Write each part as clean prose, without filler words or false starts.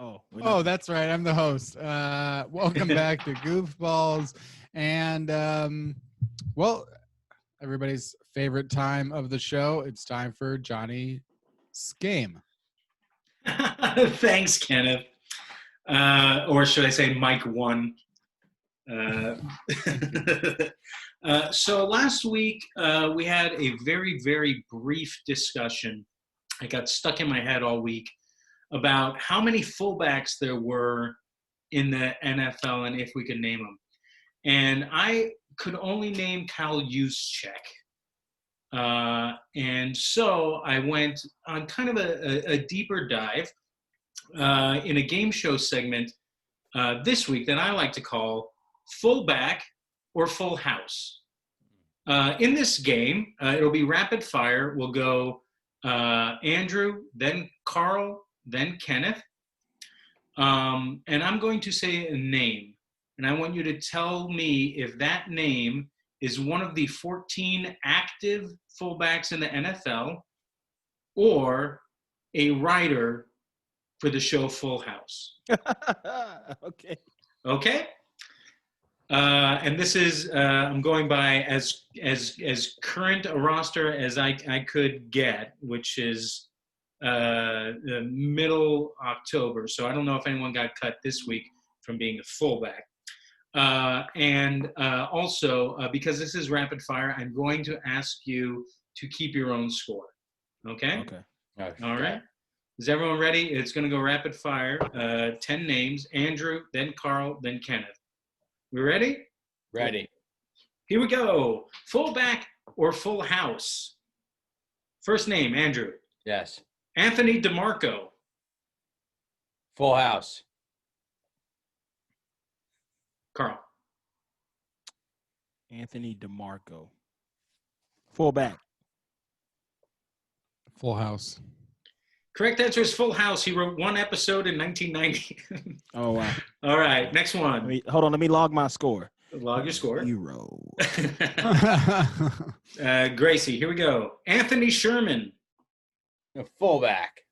Oh, that's right. I'm the host. Welcome back to Goofballs. And, well, everybody's favorite time of the show. It's time for Johnny's game. Thanks, Kenneth. Or should I say Mike 1. So last week, we had a very, very brief discussion. I got stuck in my head all week about how many fullbacks there were in the NFL and if we could name them. And I could only name Kyle Juszczyk. And so I went on kind of a deeper dive in a game show segment this week that I like to call Fullback or Full House. In this game, it'll be rapid fire. We'll go Andrew, then Carl, then Kenneth. And I'm going to say a name. And I want you to tell me if that name is one of the 14 active fullbacks in the NFL or a writer for the show Full House. Okay. Okay? And this is, I'm going by as current a roster as I could get, which is the middle October. So I don't know if anyone got cut this week from being a fullback. And also, because this is rapid fire, I'm going to ask you to keep your own score. Okay? Okay. All right. Is everyone ready? It's going to go rapid fire. 10 names. Andrew, then Carl, then Kenneth. We ready? Ready. Here we go. Fullback or Full House? First name, Andrew. Yes. Anthony DeMarco. Full House. Carl. Anthony DeMarco. Fullback. Full House. Correct answer is Full House. He wrote one episode in 1990. Oh, wow. All right, next one. Hold on. Let me log my score. Log your score. 0. Gracie, here we go. Anthony Sherman. A fullback.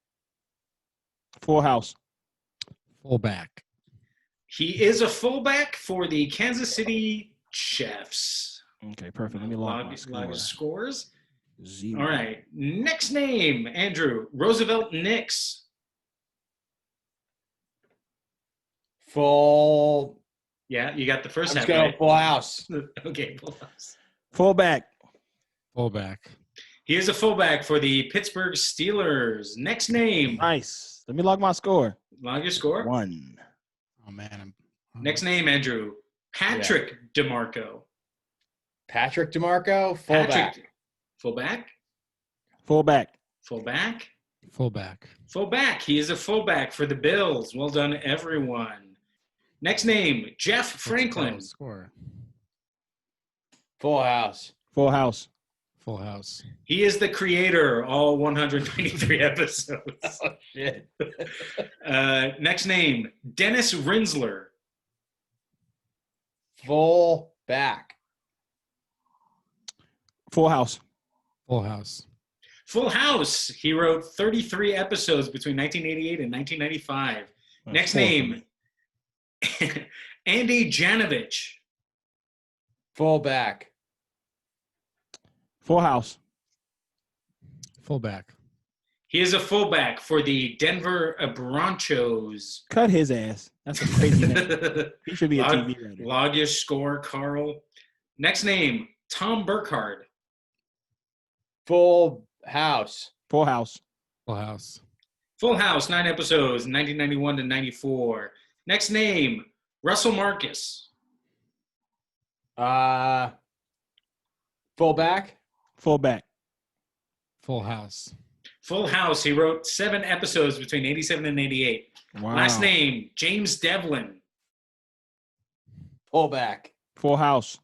Full House. Fullback. He is a fullback for the Kansas City Chiefs. Okay, perfect. Let me log my score. Log his scores. 0. All right. Next name, Andrew. Roosevelt Nix. Full. Yeah, you got the first Let's half go. right. Full House. Okay, Full House. Fullback. Fullback. He is a fullback for the Pittsburgh Steelers. Next name. Nice. Let me log my score. Log your score. 1. Oh, man. Next name, Andrew. Patrick DeMarco. Patrick DeMarco. Fullback. Patrick. Fullback. Fullback. Fullback. Fullback. Fullback. He is a fullback for the Bills. Well done, everyone. Next name, Jeff Franklin. Score. Full House. Full House. Full House. He is the creator, all 193 episodes. Oh, shit. Next name, Dennis Rinsler. Fullback. Full House. Full House. Full House. He wrote 33 episodes between 1988 and 1995. Next name, Andy Janovich. Fullback. Full House. Fullback. He is a fullback for the Denver Broncos. Cut his ass. That's a crazy name. He should be a TV writer. Log your score, Carl. Next name, Tom Burkhardt. Full House. Full House. Full House. Full House, 9 episodes, 1991 to 94. Next name, Russell Marcus. Fullback. Fullback. Full House. Full House, he wrote 7 episodes between 87 and 88. Wow. Last name, James Devlin. Fullback. Full House.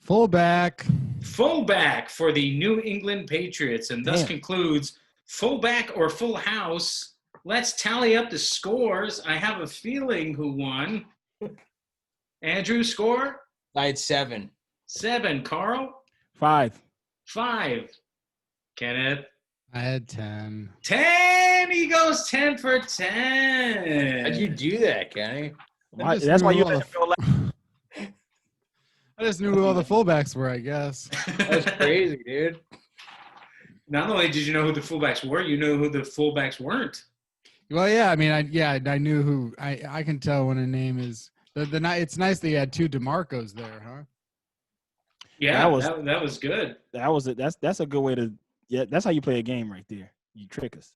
Fullback. Fullback for the New England Patriots, and thus Damn. concludes Fullback or Full House. Let's tally up the scores. I have a feeling who won. Andrew, score? I had 7. 7. Carl? 5. 5. Kenneth? I had 10. 10. He goes 10 for 10. How'd you do that, Kenny? I just That's why knew you all let him go last. I just knew who all the fullbacks were, I guess. That was crazy, dude. Not only did you know who the fullbacks were, you knew who the fullbacks weren't. Well, yeah, I mean, I knew who. I can tell when a name is the. It's nice that you had 2 DeMarcos there, huh? Yeah, That was- that was good. That was it. That's a good way to. Yeah, that's how you play a game right there. You trick us.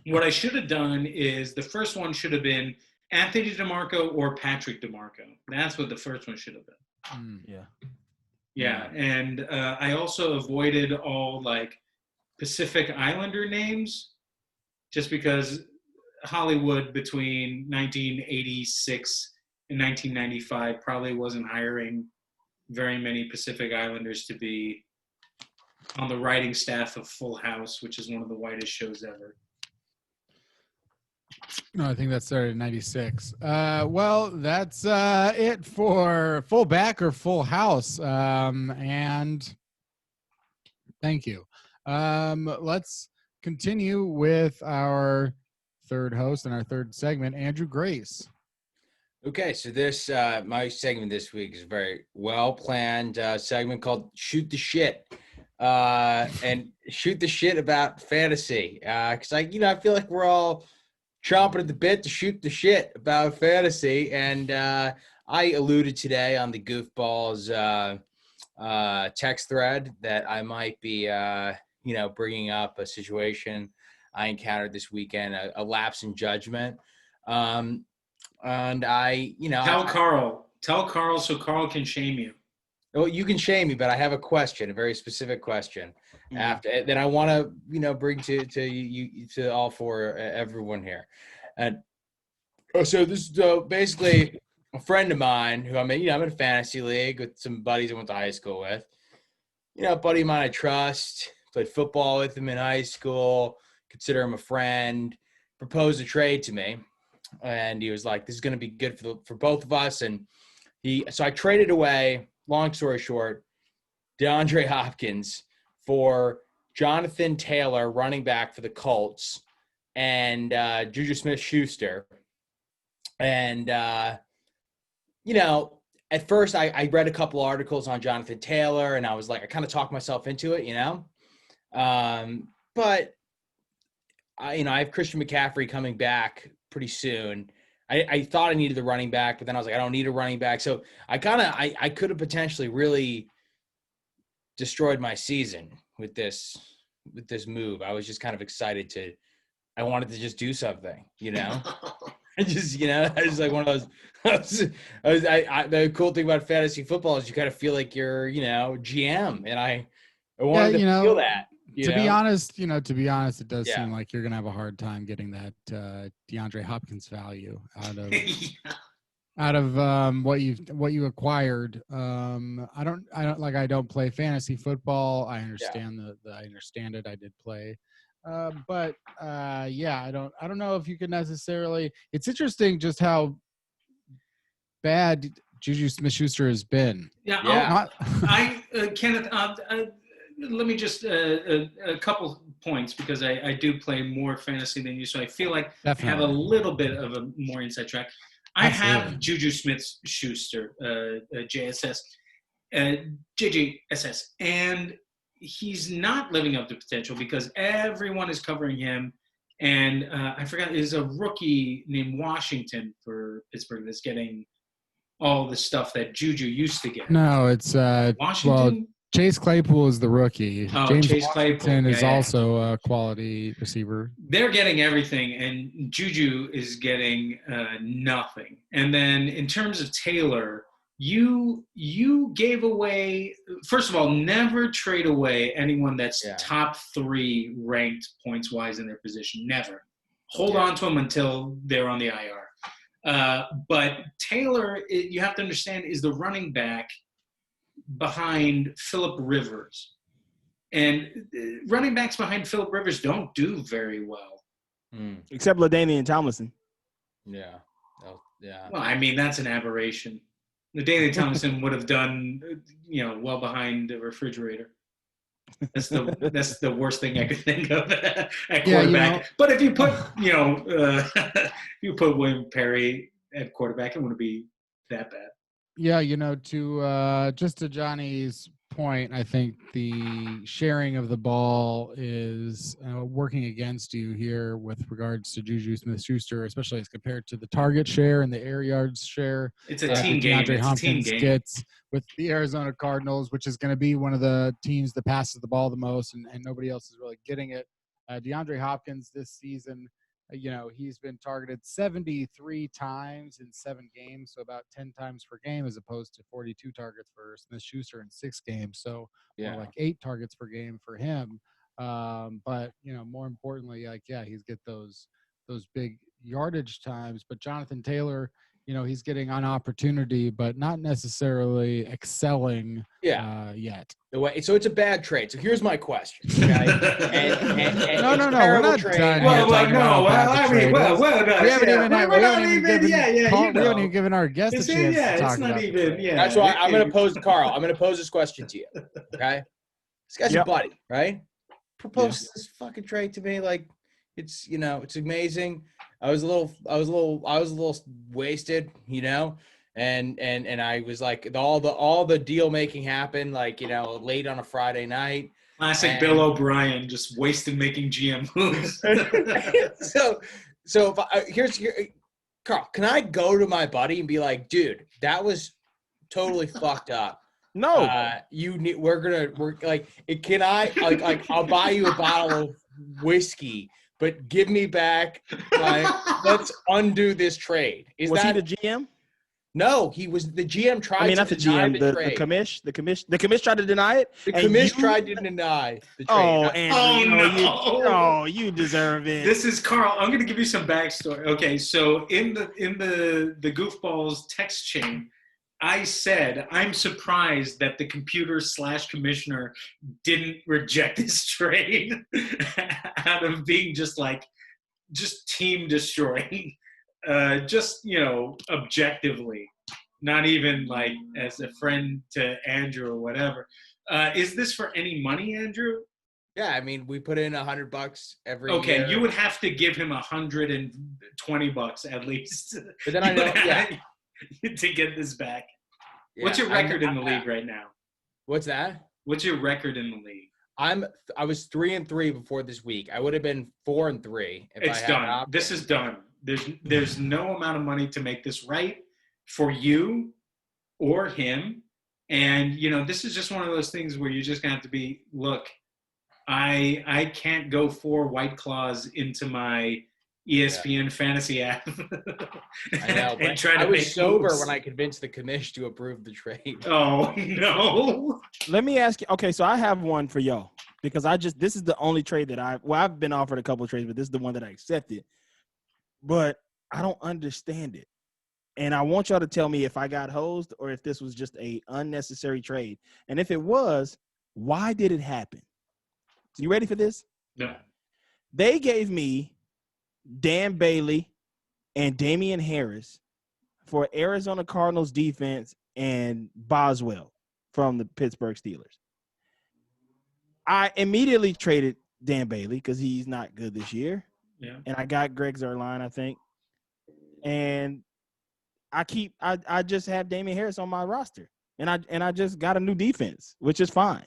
What I should have done is the first one should have been Anthony DeMarco or Patrick DeMarco. That's what the first one should have been. Yeah. Yeah, and I also avoided all like Pacific Islander names just because Hollywood between 1986 and 1995 probably wasn't hiring very many Pacific Islanders to be on the writing staff of Full House, which is one of the whitest shows ever. No, I think that started in 96. Well, that's it for Fullback or Full House. And thank you. Let's continue with our third host and our third segment, Andrew Grace. Okay, so this my segment this week is a very well planned segment called "Shoot the Shit," and shoot the shit about fantasy. Because I feel like we're all chomping at the bit to shoot the shit about fantasy, and I alluded today on the Goofballs text thread that I might be bringing up a situation I encountered this weekend, a lapse in judgment. And Tell Carl so Carl can shame you. Well, you can shame me, but I have a question, a very specific question. After that, I want to bring to you to all four everyone here. And so this is basically a friend of mine who I'm in a fantasy league with some buddies I went to high school with. A buddy of mine I trust, played football with him in high school, consider him a friend, proposed a trade to me. And he was like, this is going to be good for both of us. And so I traded away, long story short, DeAndre Hopkins for Jonathan Taylor, running back for the Colts, and Juju SmithSchuster. And, at first I read a couple articles on Jonathan Taylor, and I was like, I kind of talked myself into it, but I have Christian McCaffrey coming back pretty soon. I thought I needed the running back, but then I was like, I don't need a running back. So I could have potentially really destroyed my season with this move. I was just kind of excited I wanted to just do something, I just, I was like one of those, the cool thing about fantasy football is you kind of feel like you're, GM, and I wanted to feel that. To be honest, it does seem like you're gonna have a hard time getting that DeAndre Hopkins value out of what you acquired. I don't play fantasy football. I understand I understand it. I did play, but I don't know if you could necessarily. It's interesting just how bad Juju SmithSchuster has been. Kenneth. Let me just a couple points because I do play more fantasy than you, so I feel like Definitely. I have a little bit of a more inside track. I have Juju Smith-Schuster, JSS, JJSS, and he's not living up to potential because everyone is covering him. And I forgot, there's a rookie named Washington for Pittsburgh that's getting all the stuff that Juju used to get. No, it's Washington. Well, Chase Claypool is the rookie. James Chase Washington Claypool is also a quality receiver. They're getting everything, and Juju is getting nothing. And then in terms of Taylor, you gave away. First of all, never trade away anyone that's top 3 ranked points wise in their position. Never. Hold on to them until they're on the IR. But Taylor, you have to understand, is the running back behind Phillip Rivers. And running backs behind Phillip Rivers don't do very well. Except LaDainian Tomlinson. Yeah. Oh, yeah. Well, I mean, that's an aberration. LaDainian Tomlinson would have done, well behind the refrigerator. That's the worst thing I could think of at quarterback. Yeah, but if you put if you put William Perry at quarterback, it wouldn't be that bad. Yeah, to Johnny's point, I think the sharing of the ball is working against you here with regards to Juju Smith-Schuster, especially as compared to the target share and the air yards share. It's a team game. DeAndre It's Hopkins a team game. gets with the Arizona Cardinals, which is going to be one of the teams that passes the ball the most, and nobody else is really getting it. DeAndre Hopkins this season, he's been targeted 73 times in 7 games, so about 10 times per game, as opposed to 42 targets for Smith-Schuster in 6 games. So more like 8 targets per game for him. But more importantly, he's get those big yardage times. But Jonathan Taylor, he's getting an opportunity, but not necessarily excelling yet. So it's a bad trade. So here's my question. Okay? No, we're not done. We haven't even given our guest a chance to talk about it. That's why I'm going to pose, Carl. I'm going to pose this question to you. Okay, this guy's your buddy, right? Proposes this fucking trade to me, like it's amazing. I was a little wasted, and I was like, all the deal making happened, like, late on a Friday night. Classic Bill O'Brien, just wasted making GM moves. so here's Carl, can I go to my buddy and be like, dude, that was totally fucked up. No, can I I'll buy you a bottle of whiskey, but give me back, let's undo this trade. Was he the GM? No, he was the GM. Not the GM. The commish. The commish tried to deny it. The commish tried to deny the trade. You deserve it. This is Carl. I'm going to give you some backstory. Okay, so in the Goofballs text chain, I said I'm surprised that the computer/commissioner didn't reject this trade out of being just team destroying. Objectively, not even like as a friend to Andrew or whatever. Is this for any money, Andrew? Yeah, I mean, we put in $100 every year. Okay, you would have to give him $120 at least. But then I know, to get this back. Yeah, what's your record in the league right now? What's that? What's your record in the league? I was 3-3 before this week. I would have been 4-3 if it's I had done. an option. This is done. There's no amount of money to make this right for you or him. And this is just one of those things where you're just gonna have to be, look, I can't go 4 White Claws into my ESPN fantasy app. I know, but I was sober when I convinced the commish to approve the trade. Oh no. Let me ask you. Okay, so I have one for y'all because this is the only trade that I've been offered a couple of trades, but this is the one that I accepted. But I don't understand it. And I want y'all to tell me if I got hosed or if this was just a unnecessary trade. And if it was, why did it happen? So you ready for this? No. They gave me Dan Bailey and Damian Harris for Arizona Cardinals defense and Boswell from the Pittsburgh Steelers. I immediately traded Dan Bailey because he's not good this year. Yeah. And I got Greg Zuerlein, I think. And I just have Damian Harris on my roster. And I just got a new defense, which is fine.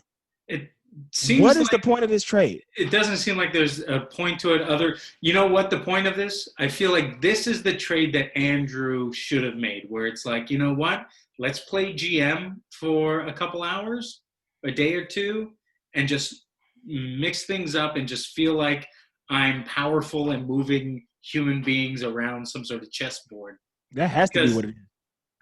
It seems what is the point of this trade? It doesn't seem like there's a point to it you know what the point of this? I feel like this is the trade that Andrew should have made, where it's like, you know what? Let's play GM for a couple hours, a day or two, and just mix things up and just feel like I'm powerful and moving human beings around some sort of chessboard. That has to be what it is.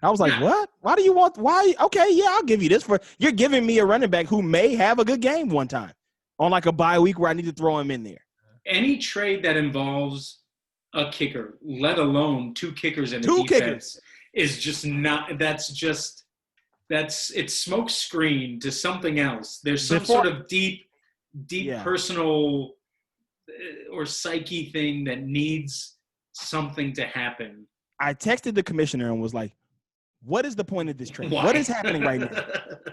I was like, what? Why do you want – why? Okay, yeah, I'll give you this. You're giving me a running back who may have a good game one time on like a bye week where I need to throw him in there. Any trade that involves a kicker, let alone 2 kickers in a defense, kickers. Is just not – it's smoke screen to something else. There's some sort of deep personal or psyche thing that needs something to happen. I texted the commissioner and was like, What is the point of this trade? Why? What is happening right now?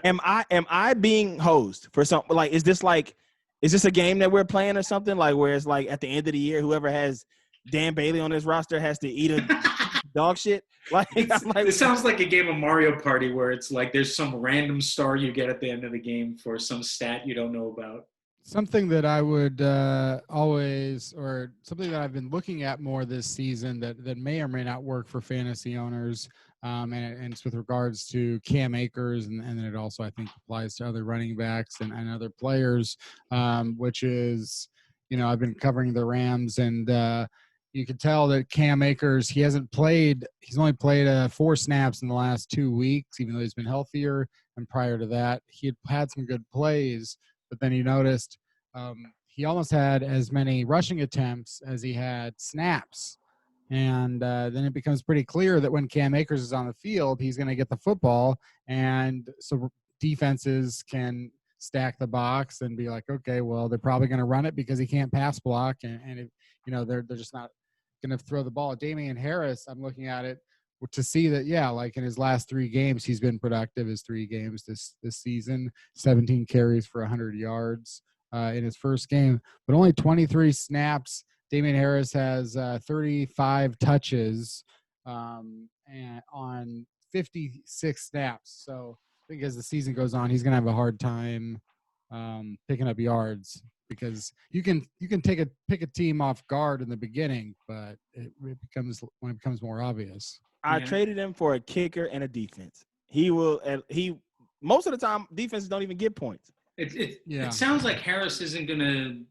Am I being hosed for something? Like, is this a game that we're playing or something? Like, where it's like at the end of the year, whoever has Dan Bailey on his roster has to eat a dog shit? Like, it sounds like a game of Mario Party where it's like there's some random star you get at the end of the game for some stat you don't know about. Something that I would always, or something that I've been looking at more this season that may or may not work for fantasy owners, and it's with regards to Cam Akers, and then it also, I think, applies to other running backs and other players, which is, I've been covering the Rams, and you can tell that Cam Akers, he's only played 4 snaps in the last 2 weeks, even though he's been healthier, and prior to that, he had some good plays. But then you noticed he almost had as many rushing attempts as he had snaps. And then it becomes pretty clear that when Cam Akers is on the field, he's going to get the football. And so defenses can stack the box and be like, okay, well, they're probably going to run it because he can't pass block. And they're just not going to throw the ball. Damian Harris, I'm looking at it to see that, like in his last 3 games, he's been productive. His 3 games this season, 17 carries for 100 yards in his first game, but only 23 snaps. Damian Harris has 35 touches and on 56 snaps. So I think as the season goes on, he's going to have a hard time picking up yards, because you can pick a team off guard in the beginning, but it becomes more obvious. I traded him for a kicker and a defense. Most of the time defenses don't even get points. It sounds like Harris isn't going to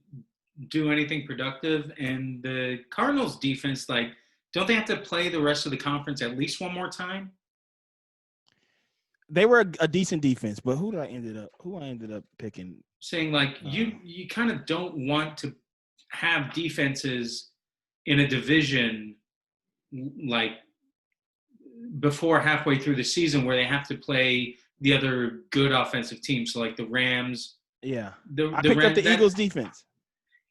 do anything productive, and the Cardinals defense, don't they have to play the rest of the conference at least one more time? They were a decent defense, but who I ended up picking? Saying you kind of don't want to have defenses in a division before halfway through the season where they have to play the other good offensive teams, so like the Rams. Yeah, I picked up the Eagles defense.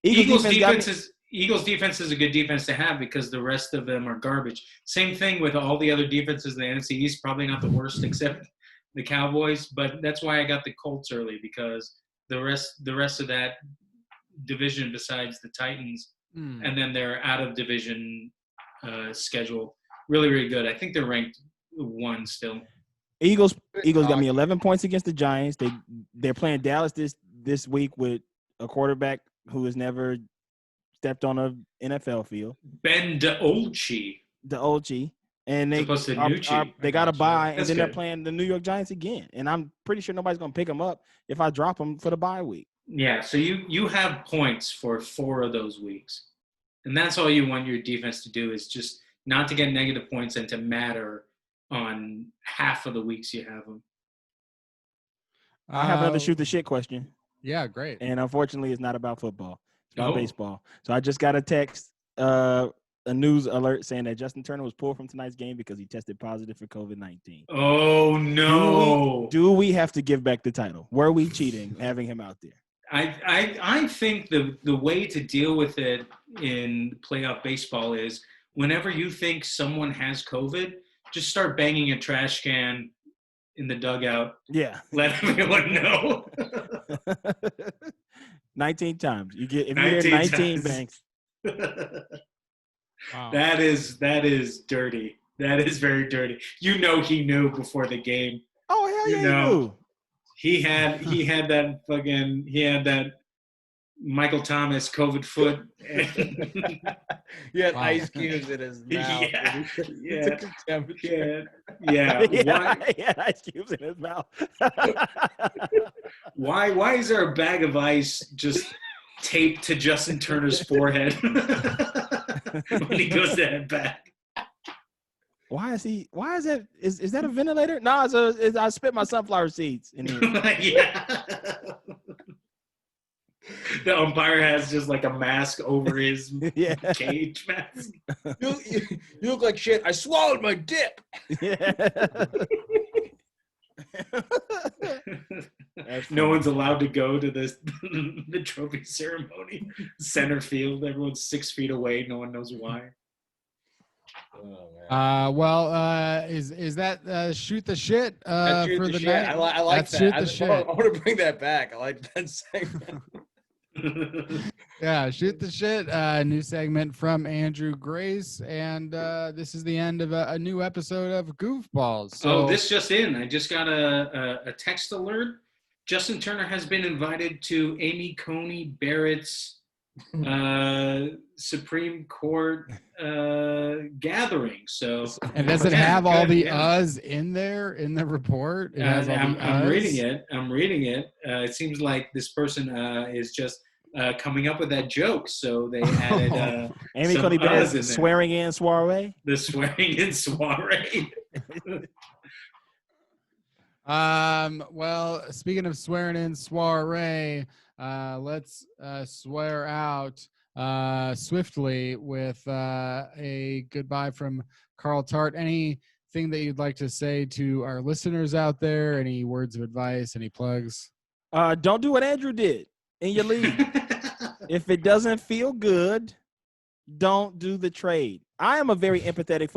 Eagles defense is a good defense to have because the rest of them are garbage. Same thing with all the other defenses in the NFC East, probably not the worst except the Cowboys, but that's why I got the Colts early, because the rest of that division besides the Titans and then their out of division schedule, really, really good. I think they're ranked 1 still. Eagles got me 11 points against the Giants. They're playing Dallas this week with a quarterback who has never stepped on an NFL field. Ben DiOlci. And they got a bye, and then they're playing the New York Giants again. And I'm pretty sure nobody's going to pick them up if I drop them for the bye week. Yeah, so you have points for 4 of those weeks. And that's all you want your defense to do, is just not to get negative points and to matter on half of the weeks you have them. I have another shoot the shit question. Yeah, great. And unfortunately, it's not about football. It's about baseball. So I just got a text, a news alert saying that Justin Turner was pulled from tonight's game because he tested positive for COVID-19. Oh, no. Do we have to give back the title? Were we cheating having him out there? I think the way to deal with it in playoff baseball is whenever you think someone has COVID, just start banging a trash can in the dugout. Yeah. Let everyone know. 19 times. You get 19 bangs. Wow. That is dirty. That is very dirty. He knew before the game. Oh, hell yeah, he knew. He had that Michael Thomas COVID foot. He had ice cubes in his mouth. Yeah. He had ice cubes in his mouth. Why is there a bag of ice just taped to Justin Turner's forehead when he goes to head back? Why is that? Is that a ventilator? No, I spit my sunflower seeds in here. Yeah. The umpire has just like a mask over his cage mask. You look like shit. I swallowed my dip. No one's allowed to go to the trophy ceremony. Center field. Everyone's 6 feet away. No one knows why. Is that shoot the shit That's shoot for the the shit. night? I like That's that. shoot the shit. I want to bring that back. I like that segment. Yeah, shoot the shit. New segment from Andrew Grace, and this is the end of a new episode of Goofballs. So, this just in. I just got a text alert. Justin Turner has been invited to Amy Coney Barrett's Supreme Court gathering. So, and does it have all the uhs in there in the report? It has all the uhs. I'm reading it. It seems like this person is just coming up with that joke. So they added Amy Coney Barrett's swearing in soiree. The swearing in soiree. Well, speaking of swearing in soiree, let's swear out swiftly with a goodbye from Carl Tart. Anything that you'd like to say to our listeners out there? Any words of advice? Any plugs? Don't do what Andrew did in your league. If it doesn't feel good, don't do the trade. I am a very empathetic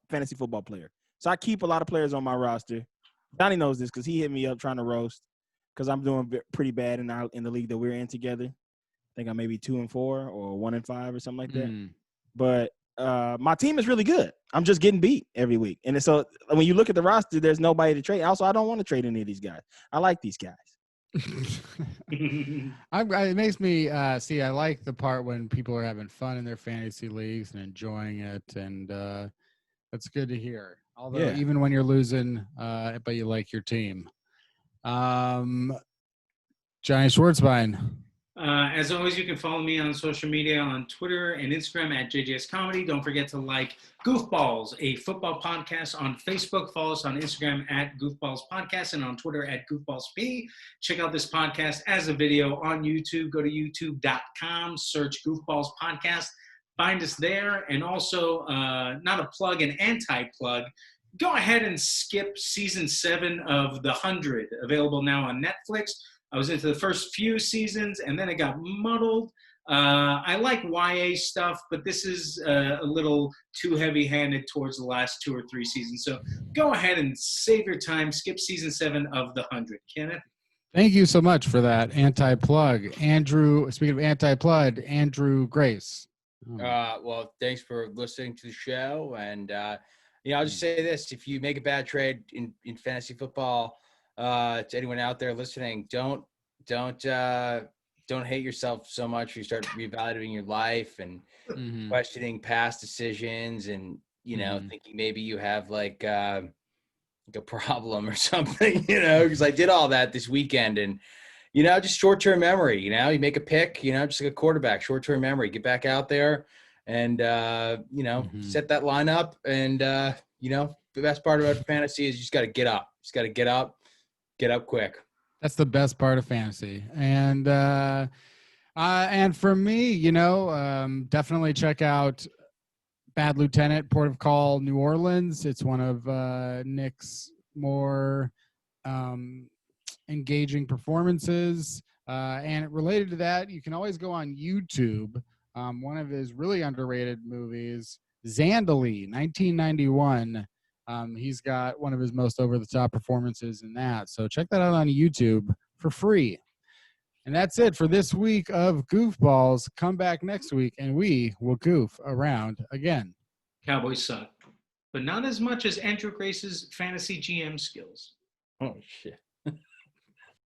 fantasy football player. So I keep a lot of players on my roster. Donnie knows this because he hit me up trying to roast because I'm doing pretty bad in the league that we're in together. I think I'm maybe 2-4 or 1-5 or something like that. But my team is really good. I'm just getting beat every week. And so when you look at the roster, there's nobody to trade. Also, I don't want to trade any of these guys. I like these guys. It makes me see. I like the part when people are having fun in their fantasy leagues and enjoying it, and that's good to hear. Although even when you're losing, but you like your team. Johnny Schwartzbein. As always, you can follow me on social media on Twitter and Instagram at JJS Comedy. Don't forget to like Goofballs, a football podcast on Facebook. Follow us on Instagram at Goofballs Podcast and on Twitter at GoofballsP. Check out this podcast as a video on YouTube. Go to youtube.com, search Goofballs Podcast. Find us there. And also, not a plug, an anti-plug. Go ahead and skip season 7 of The 100, available now on Netflix. I was into the first few seasons, and then it got muddled. I like YA stuff, but this is a little too heavy-handed towards the last 2 or 3 seasons. So go ahead and save your time. Skip season 7 of The 100. Kenneth? Thank you so much for that anti-plug. Andrew, speaking of anti-plug, Andrew Grace. Well, thanks for listening to the show. And, I'll just say this. If you make a bad trade in fantasy football, to anyone out there listening, don't hate yourself so much. You start reevaluating your life and questioning past decisions, and thinking maybe you have like a problem or something. Because I did all that this weekend, and just short-term memory. You make a pick. Just like a quarterback, short-term memory. Get back out there, and set that lineup. And the best part about fantasy is you just got to get up. Just got to get up. Get up quick. That's the best part of fantasy. And for me, definitely check out Bad Lieutenant, Port of Call, New Orleans. It's one of Nick's more engaging performances. And related to that, you can always go on YouTube. One of his really underrated movies, Zandali, 1991. He's got one of his most over-the-top performances in that. So check that out on YouTube for free. And that's it for this week of Goofballs. Come back next week, and we will goof around again. Cowboys suck, but not as much as Andrew Grace's fantasy GM skills. Oh, shit.